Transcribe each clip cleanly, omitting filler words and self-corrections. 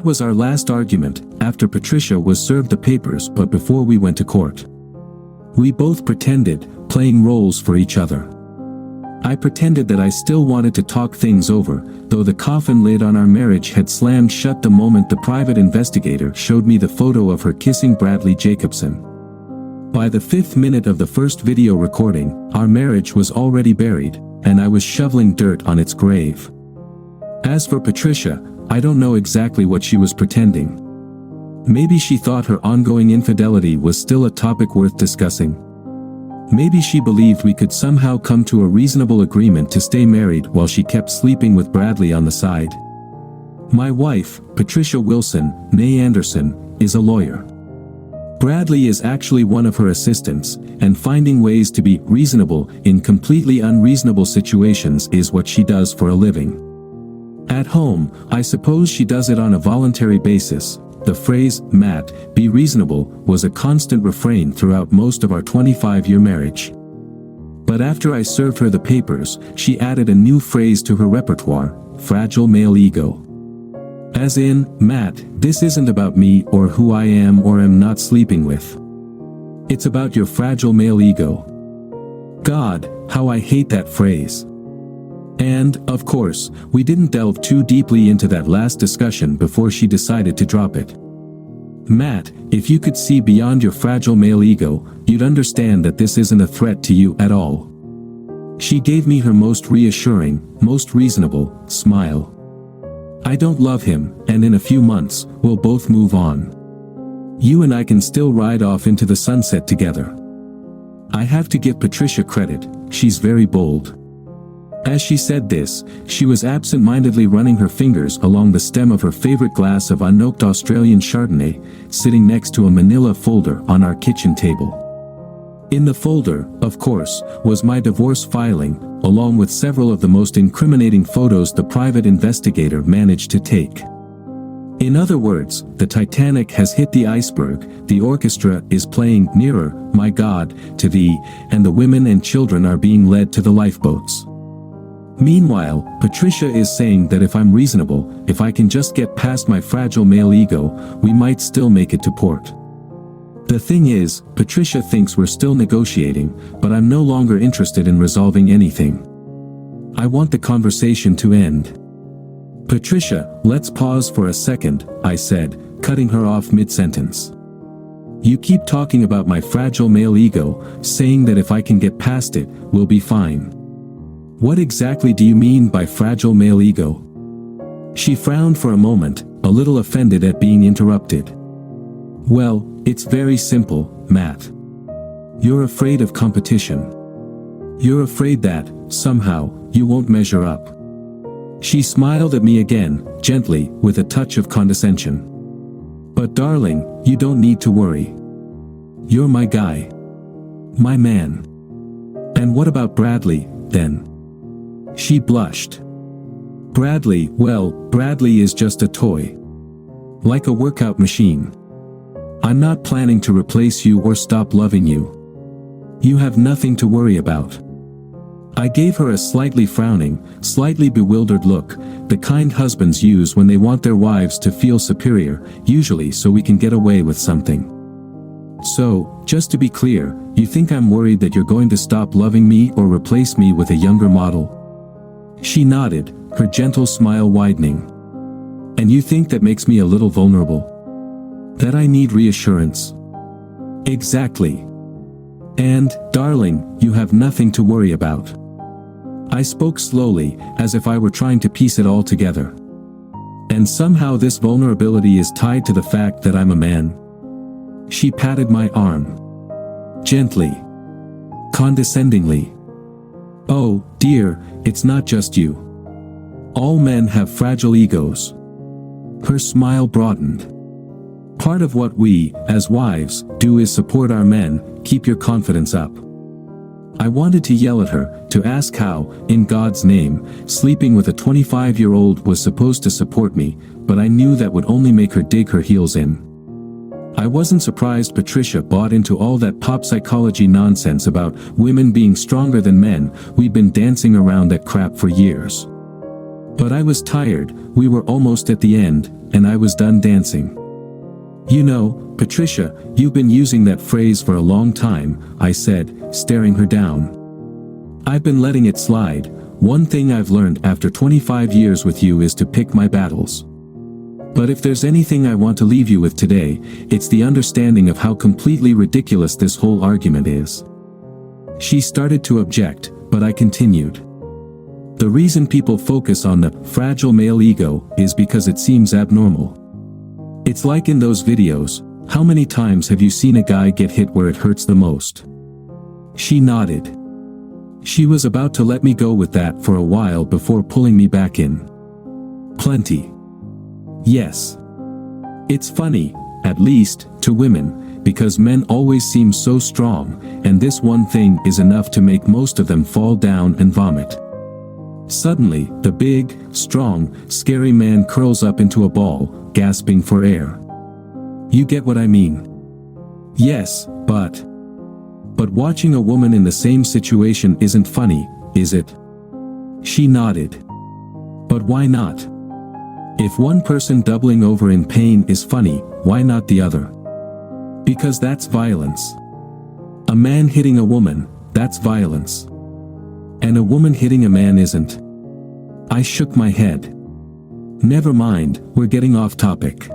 That was our last argument, after Patricia was served the papers but before we went to court. We both pretended, playing roles for each other. I pretended that I still wanted to talk things over, though the coffin lid on our marriage had slammed shut the moment the private investigator showed me the photo of her kissing Bradley Jacobson. By the 5th minute of the first video recording, our marriage was already buried, and I was shoveling dirt on its grave. As for Patricia, I don't know exactly what she was pretending. Maybe she thought her ongoing infidelity was still a topic worth discussing. Maybe she believed we could somehow come to a reasonable agreement to stay married while she kept sleeping with Bradley on the side. My wife, Patricia Wilson, née Anderson, is a lawyer. Bradley is actually one of her assistants, and finding ways to be reasonable in completely unreasonable situations is what she does for a living. At home, I suppose she does it on a voluntary basis. The phrase, "Matt, be reasonable," was a constant refrain throughout most of our 25-year marriage. But after I served her the papers, she added a new phrase to her repertoire, fragile male ego. As in, "Matt, this isn't about me or who I am or am not sleeping with. It's about your fragile male ego." God, how I hate that phrase. And, of course, we didn't delve too deeply into that last discussion before she decided to drop it. "Matt, if you could see beyond your fragile male ego, you'd understand that this isn't a threat to you at all." She gave me her most reassuring, most reasonable smile. "I don't love him, and in a few months, we'll both move on. You and I can still ride off into the sunset together." I have to give Patricia credit, she's very bold. As she said this, she was absent-mindedly running her fingers along the stem of her favorite glass of unoaked Australian Chardonnay, sitting next to a manila folder on our kitchen table. In the folder, of course, was my divorce filing, along with several of the most incriminating photos the private investigator managed to take. In other words, the Titanic has hit the iceberg, the orchestra is playing "Nearer, My God, to Thee," and the women and children are being led to the lifeboats. Meanwhile, Patricia is saying that if I'm reasonable, if I can just get past my fragile male ego, we might still make it to port. The thing is, Patricia thinks we're still negotiating, but I'm no longer interested in resolving anything. I want the conversation to end. "Patricia, let's pause for a second," I said, cutting her off mid-sentence. "You keep talking about my fragile male ego, saying that if I can get past it, we'll be fine. What exactly do you mean by fragile male ego?" She frowned for a moment, a little offended at being interrupted. "Well, it's very simple, Matt. You're afraid of competition. You're afraid that, somehow, you won't measure up." She smiled at me again, gently, with a touch of condescension. "But darling, you don't need to worry. You're my guy. My man. And what about Bradley, then?" She blushed. "Bradley, well, Bradley is just a toy. Like a workout machine. I'm not planning to replace you or stop loving you. You have nothing to worry about." I gave her a slightly frowning, slightly bewildered look, the kind husbands use when they want their wives to feel superior, usually so we can get away with something. "So, just to be clear, you think I'm worried that you're going to stop loving me or replace me with a younger model?" She nodded, her gentle smile widening. "And you think that makes me a little vulnerable? That I need reassurance?" "Exactly. And, darling, you have nothing to worry about." I spoke slowly, as if I were trying to piece it all together. "And somehow this vulnerability is tied to the fact that I'm a man." She patted my arm. Gently. Condescendingly. "Oh, dear, it's not just you. All men have fragile egos." Her smile broadened. "Part of what we, as wives, do is support our men, keep your confidence up." I wanted to yell at her, to ask how, in God's name, sleeping with a 25-year-old was supposed to support me, but I knew that would only make her dig her heels in. I wasn't surprised Patricia bought into all that pop psychology nonsense about women being stronger than men. We'd been dancing around that crap for years. But I was tired, we were almost at the end, and I was done dancing. You know, Patricia, you've been using that phrase for a long time, I said, staring her down. I've been letting it slide. One thing I've learned after 25 years with you is to pick my battles. But if there's anything I want to leave you with today, it's the understanding of how completely ridiculous this whole argument is. She started to object, but I continued. The reason people focus on the fragile male ego is because it seems abnormal. It's like in those videos, how many times have you seen a guy get hit where it hurts the most? She nodded. She was about to let me go with that for a while before pulling me back in. Plenty. Yes. It's funny, at least, to women, because men always seem so strong, and this one thing is enough to make most of them fall down and vomit. Suddenly, the big, strong, scary man curls up into a ball, gasping for air. You get what I mean? Yes, but watching a woman in the same situation isn't funny, is it? She nodded. But why not? If one person doubling over in pain is funny, why not the other? Because that's violence. A man hitting a woman, that's violence. And a woman hitting a man isn't. I shook my head. Never mind, we're getting off topic.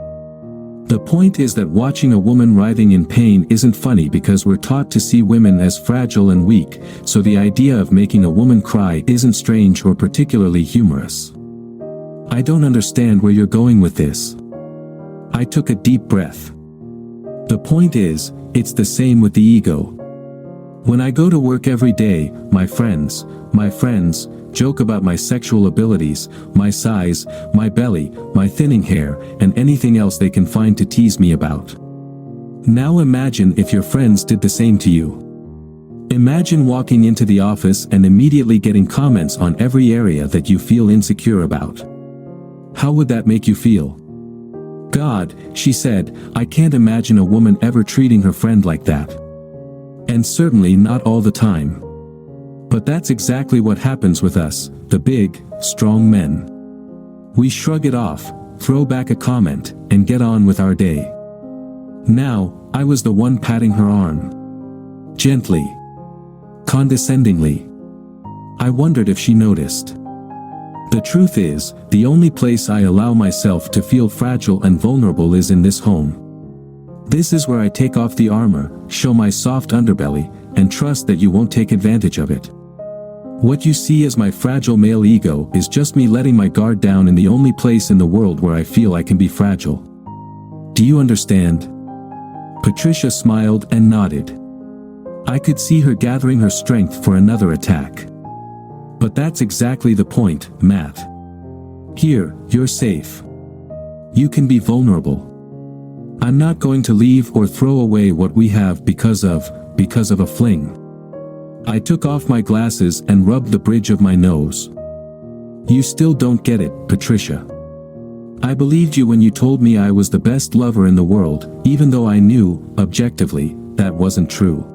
The point is that watching a woman writhing in pain isn't funny because we're taught to see women as fragile and weak, so the idea of making a woman cry isn't strange or particularly humorous. I don't understand where you're going with this. I took a deep breath. The point is, it's the same with the ego. When I go to work every day, my friends, joke about my sexual abilities, my size, my belly, my thinning hair, and anything else they can find to tease me about. Now imagine if your friends did the same to you. Imagine walking into the office and immediately getting comments on every area that you feel insecure about. How would that make you feel? God, she said, I can't imagine a woman ever treating her friend like that. And certainly not all the time. But that's exactly what happens with us, the big, strong men. We shrug it off, throw back a comment, and get on with our day. Now, I was the one patting her arm. Gently. Condescendingly. I wondered if she noticed. The truth is, the only place I allow myself to feel fragile and vulnerable is in this home. This is where I take off the armor, show my soft underbelly, and trust that you won't take advantage of it. What you see as my fragile male ego is just me letting my guard down in the only place in the world where I feel I can be fragile. Do you understand? Patricia smiled and nodded. I could see her gathering her strength for another attack. But that's exactly the point, Matt. Here, you're safe. You can be vulnerable. I'm not going to leave or throw away what we have because of a fling. I took off my glasses and rubbed the bridge of my nose. You still don't get it, Patricia. I believed you when you told me I was the best lover in the world, even though I knew, objectively, that wasn't true.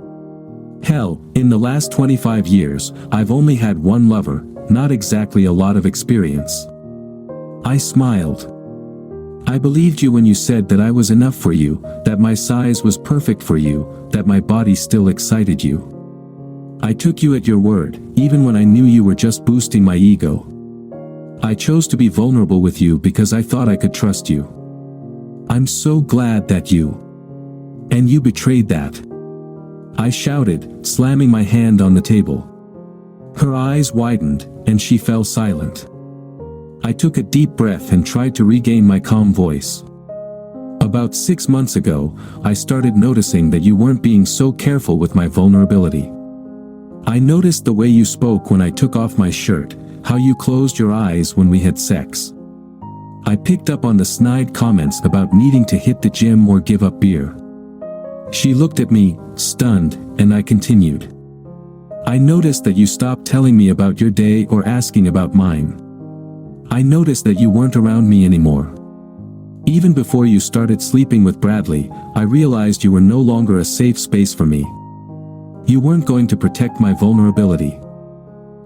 Hell, in the last 25 years, I've only had one lover, not exactly a lot of experience. I smiled. I believed you when you said that I was enough for you, that my size was perfect for you, that my body still excited you. I took you at your word, even when I knew you were just boosting my ego. I chose to be vulnerable with you because I thought I could trust you. I'm so glad that you... And you betrayed that. I shouted, slamming my hand on the table. Her eyes widened, and she fell silent. I took a deep breath and tried to regain my calm voice. About 6 months ago, I started noticing that you weren't being so careful with my vulnerability. I noticed the way you spoke when I took off my shirt, how you closed your eyes when we had sex. I picked up on the snide comments about needing to hit the gym or give up beer. She looked at me, stunned, and I continued. I noticed that you stopped telling me about your day or asking about mine. I noticed that you weren't around me anymore. Even before you started sleeping with Bradley, I realized you were no longer a safe space for me. You weren't going to protect my vulnerability.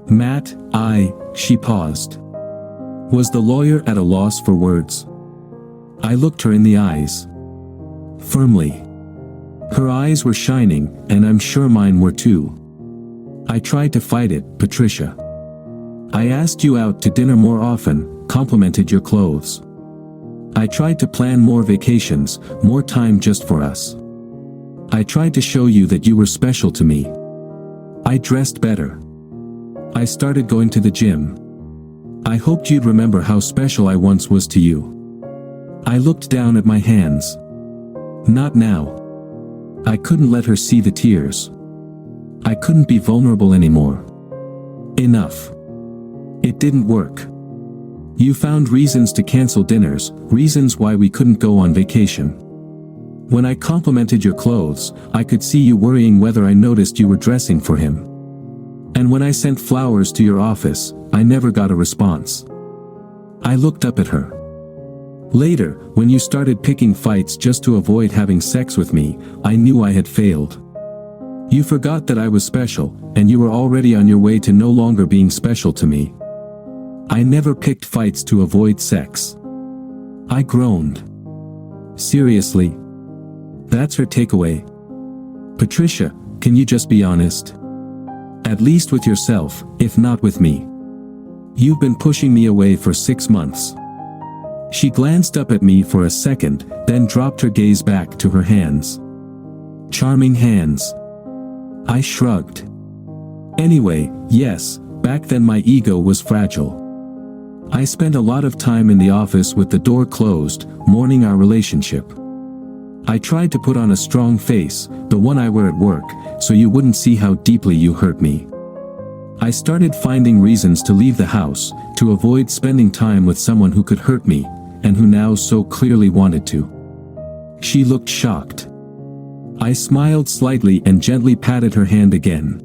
Matt, she paused. Was the lawyer at a loss for words? I looked her in the eyes. Firmly. Her eyes were shining, and I'm sure mine were too. I tried to fight it, Patricia. I asked you out to dinner more often, complimented your clothes. I tried to plan more vacations, more time just for us. I tried to show you that you were special to me. I dressed better. I started going to the gym. I hoped you'd remember how special I once was to you. I looked down at my hands. Not now. I couldn't let her see the tears. I couldn't be vulnerable anymore. Enough. It didn't work. You found reasons to cancel dinners, reasons why we couldn't go on vacation. When I complimented your clothes, I could see you worrying whether I noticed you were dressing for him. And when I sent flowers to your office, I never got a response. I looked up at her. Later, when you started picking fights just to avoid having sex with me, I knew I had failed. You forgot that I was special, and you were already on your way to no longer being special to me. I never picked fights to avoid sex. I groaned. Seriously? That's her takeaway. Patricia, can you just be honest? At least with yourself, if not with me. You've been pushing me away for 6 months. She glanced up at me for a second, then dropped her gaze back to her hands. Charming hands. I shrugged. Anyway, yes, back then my ego was fragile. I spent a lot of time in the office with the door closed, mourning our relationship. I tried to put on a strong face, the one I wear at work, so you wouldn't see how deeply you hurt me. I started finding reasons to leave the house, to avoid spending time with someone who could hurt me, and who now so clearly wanted to. She looked shocked. I smiled slightly and gently patted her hand again.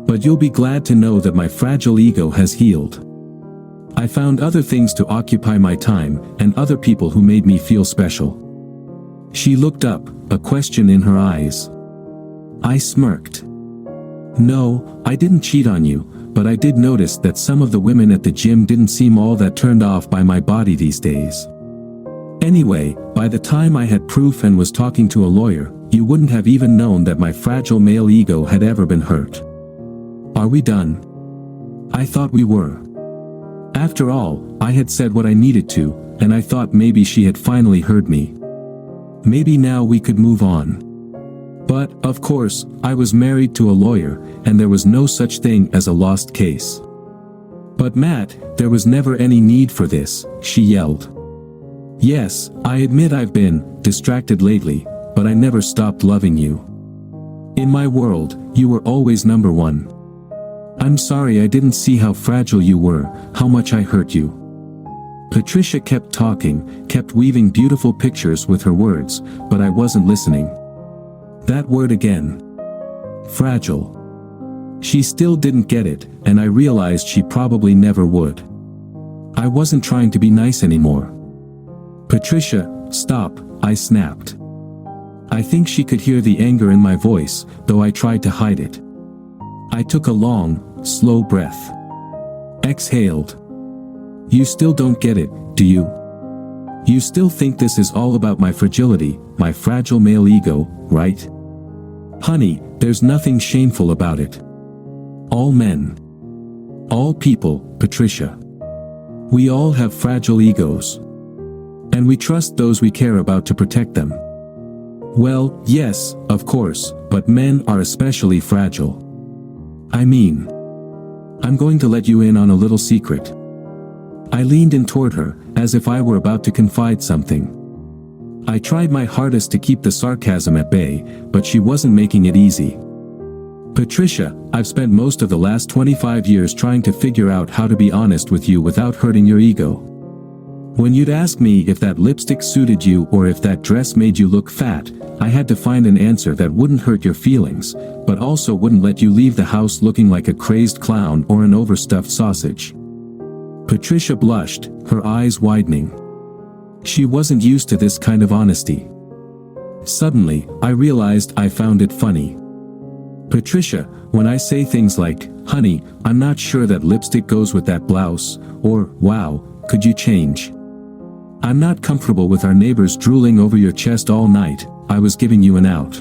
But you'll be glad to know that my fragile ego has healed. I found other things to occupy my time, and other people who made me feel special. She looked up, a question in her eyes. I smirked. No, I didn't cheat on you, but I did notice that some of the women at the gym didn't seem all that turned off by my body these days. Anyway, by the time I had proof and was talking to a lawyer, you wouldn't have even known that my fragile male ego had ever been hurt. Are we done? I thought we were. After all, I had said what I needed to, and I thought maybe she had finally heard me. Maybe now we could move on. But, of course, I was married to a lawyer, and there was no such thing as a lost case. But Matt, there was never any need for this, she yelled. Yes, I admit I've been distracted lately, but I never stopped loving you. In my world, you were always number one. I'm sorry I didn't see how fragile you were, how much I hurt you. Patricia kept talking, kept weaving beautiful pictures with her words, but I wasn't listening. That word again. Fragile. She still didn't get it, and I realized she probably never would. I wasn't trying to be nice anymore. Patricia, stop, I snapped. I think she could hear the anger in my voice, though I tried to hide it. I took a long, slow breath. Exhaled. You still don't get it, do you? You still think this is all about my fragility, my fragile male ego, right? Honey, there's nothing shameful about it. All men. All people, Patricia. We all have fragile egos. And we trust those we care about to protect them. Well, yes, of course, but men are especially fragile. I mean, I'm going to let you in on a little secret. I leaned in toward her, as if I were about to confide something. I tried my hardest to keep the sarcasm at bay, but she wasn't making it easy. Patricia, I've spent most of the last 25 years trying to figure out how to be honest with you without hurting your ego. When you'd ask me if that lipstick suited you or if that dress made you look fat, I had to find an answer that wouldn't hurt your feelings, but also wouldn't let you leave the house looking like a crazed clown or an overstuffed sausage. Patricia blushed, her eyes widening. She wasn't used to this kind of honesty. Suddenly, I realized I found it funny. Patricia, when I say things like, honey, I'm not sure that lipstick goes with that blouse, or, wow, could you change? I'm not comfortable with our neighbors drooling over your chest all night. I was giving you an out.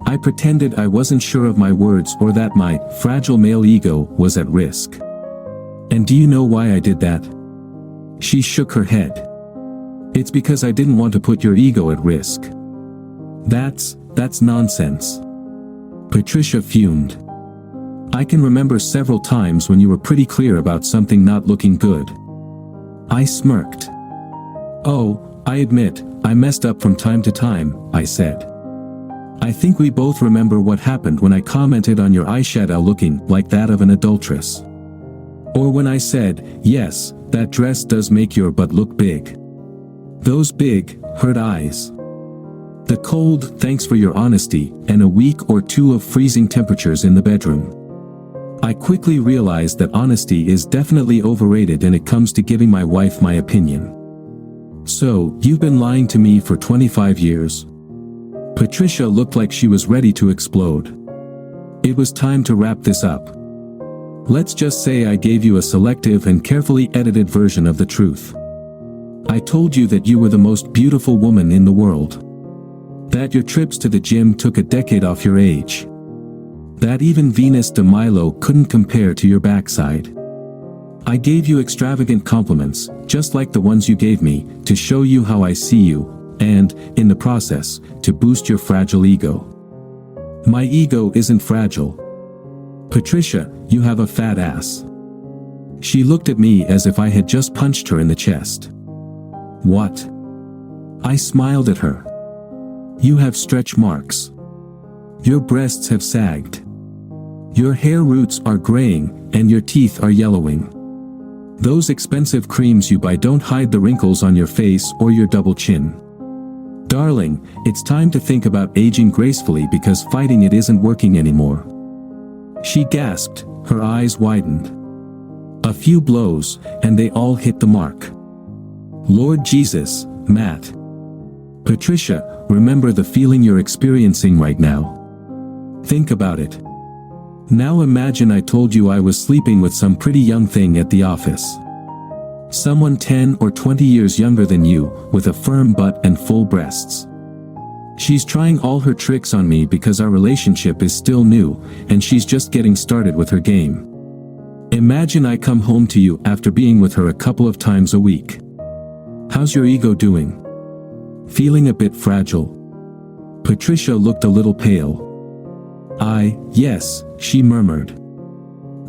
I pretended I wasn't sure of my words or that my fragile male ego was at risk. And do you know why I did that? She shook her head. It's because I didn't want to put your ego at risk. That's nonsense. Patricia fumed. I can remember several times when you were pretty clear about something not looking good. I smirked. Oh, I admit, I messed up from time to time, I said. I think we both remember what happened when I commented on your eyeshadow looking like that of an adulteress. Or when I said, yes, that dress does make your butt look big. Those big, hurt eyes. The cold, thanks for your honesty, and a week or two of freezing temperatures in the bedroom. I quickly realized that honesty is definitely overrated when it comes to giving my wife my opinion. So, you've been lying to me for 25 years? Patricia looked like she was ready to explode. It was time to wrap this up. Let's just say I gave you a selective and carefully edited version of the truth. I told you that you were the most beautiful woman in the world. That your trips to the gym took a decade off your age. That even Venus de Milo couldn't compare to your backside. I gave you extravagant compliments, just like the ones you gave me, to show you how I see you, and, in the process, to boost your fragile ego. My ego isn't fragile. Patricia, you have a fat ass. She looked at me as if I had just punched her in the chest. What? I smiled at her. You have stretch marks. Your breasts have sagged. Your hair roots are graying, and your teeth are yellowing. Those expensive creams you buy don't hide the wrinkles on your face or your double chin. Darling, it's time to think about aging gracefully because fighting it isn't working anymore. She gasped, her eyes widened. A few blows, and they all hit the mark. Lord Jesus, Matt. Patricia, remember the feeling you're experiencing right now. Think about it. Now imagine I told you I was sleeping with some pretty young thing at the office. Someone 10 or 20 years younger than you, with a firm butt and full breasts. She's trying all her tricks on me because our relationship is still new, and she's just getting started with her game. Imagine I come home to you after being with her a couple of times a week. How's your ego doing? Feeling a bit fragile? Patricia looked a little pale. Yes, she murmured.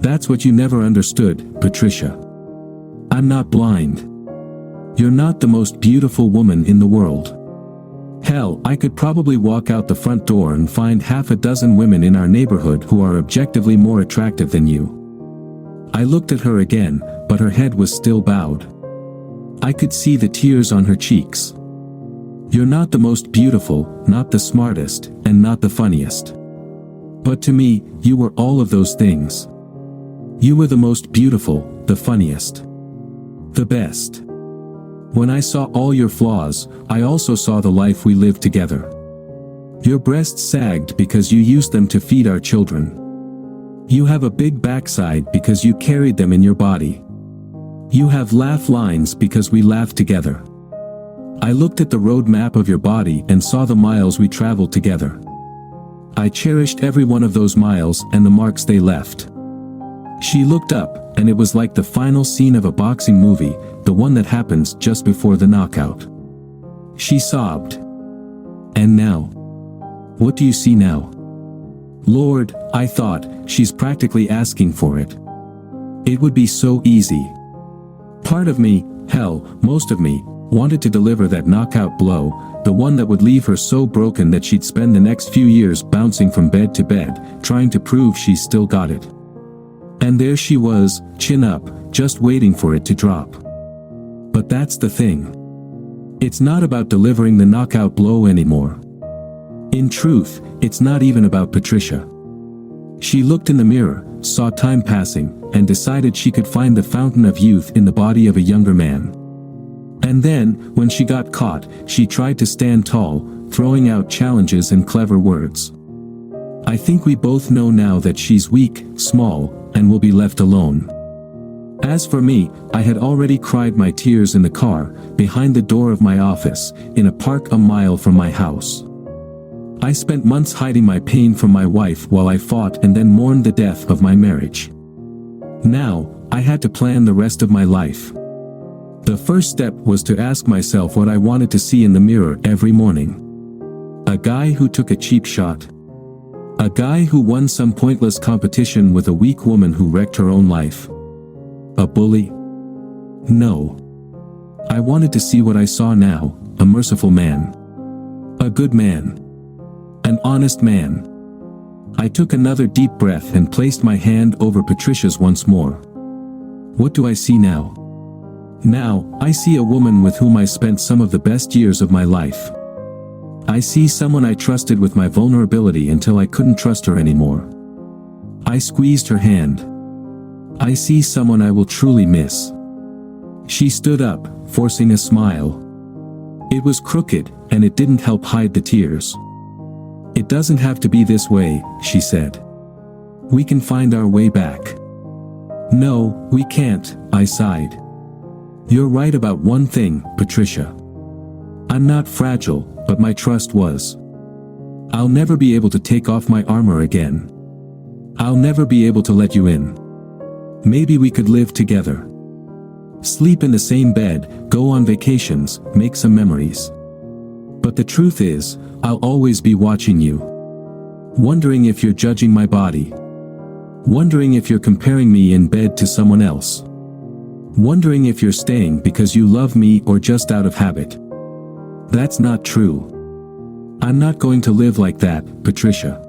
That's what you never understood, Patricia. I'm not blind. You're not the most beautiful woman in the world. Hell, I could probably walk out the front door and find half a dozen women in our neighborhood who are objectively more attractive than you. I looked at her again, but her head was still bowed. I could see the tears on her cheeks. You're not the most beautiful, not the smartest, and not the funniest. But to me, you were all of those things. You were the most beautiful, the funniest. The best. When I saw all your flaws, I also saw the life we lived together. Your breasts sagged because you used them to feed our children. You have a big backside because you carried them in your body. You have laugh lines because we laughed together. I looked at the road map of your body and saw the miles we traveled together. I cherished every one of those miles and the marks they left. She looked up, and it was like the final scene of a boxing movie, the one that happens just before the knockout. She sobbed. And now? What do you see now? Lord, I thought, she's practically asking for it. It would be so easy. Part of me, hell, most of me, wanted to deliver that knockout blow, the one that would leave her so broken that she'd spend the next few years bouncing from bed to bed, trying to prove she still got it. And there she was, chin up, just waiting for it to drop. But that's the thing. It's not about delivering the knockout blow anymore. In truth, it's not even about Patricia. She looked in the mirror, saw time passing, and decided she could find the fountain of youth in the body of a younger man. And then, when she got caught, she tried to stand tall, throwing out challenges and clever words. I think we both know now that she's weak, small, and will be left alone. As for me, I had already cried my tears in the car, behind the door of my office, in a park a mile from my house. I spent months hiding my pain from my wife while I fought and then mourned the death of my marriage. Now, I had to plan the rest of my life. The first step was to ask myself what I wanted to see in the mirror every morning. A guy who took a cheap shot. A guy who won some pointless competition with a weak woman who wrecked her own life. A bully? No. I wanted to see what I saw now, a merciful man. A good man. An honest man. I took another deep breath and placed my hand over Patricia's once more. What do I see now? Now, I see a woman with whom I spent some of the best years of my life. I see someone I trusted with my vulnerability until I couldn't trust her anymore. I squeezed her hand. I see someone I will truly miss. She stood up, forcing a smile. It was crooked, and it didn't help hide the tears. It doesn't have to be this way, she said. We can find our way back. No, we can't, I sighed. You're right about one thing, Patricia. I'm not fragile, but my trust was. I'll never be able to take off my armor again. I'll never be able to let you in. Maybe we could live together. Sleep in the same bed, go on vacations, make some memories. But the truth is, I'll always be watching you. Wondering if you're judging my body. Wondering if you're comparing me in bed to someone else. Wondering if you're staying because you love me or just out of habit. That's not true. I'm not going to live like that, Patricia.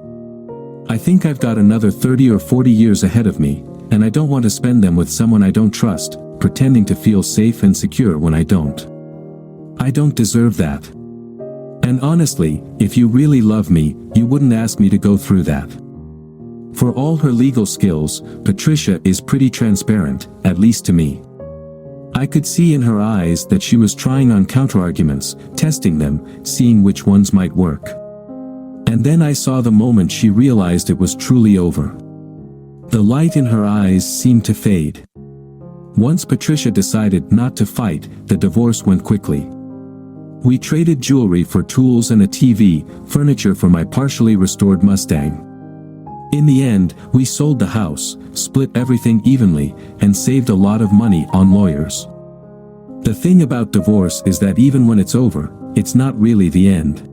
I think I've got another 30 or 40 years ahead of me, and I don't want to spend them with someone I don't trust, pretending to feel safe and secure when I don't. I don't deserve that. And honestly, if you really love me, you wouldn't ask me to go through that. For all her legal skills, Patricia is pretty transparent, at least to me. I could see in her eyes that she was trying on counterarguments, testing them, seeing which ones might work. And then I saw the moment she realized it was truly over. The light in her eyes seemed to fade. Once Patricia decided not to fight, the divorce went quickly. We traded jewelry for tools and a TV, furniture for my partially restored Mustang. In the end, we sold the house, split everything evenly, and saved a lot of money on lawyers. The thing about divorce is that even when it's over, it's not really the end.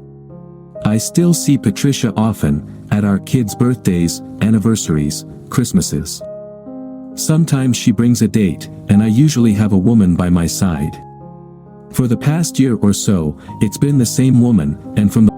I still see Patricia often, at our kids' birthdays, anniversaries, Christmases. Sometimes she brings a date, and I usually have a woman by my side. For the past year or so, it's been the same woman, and from the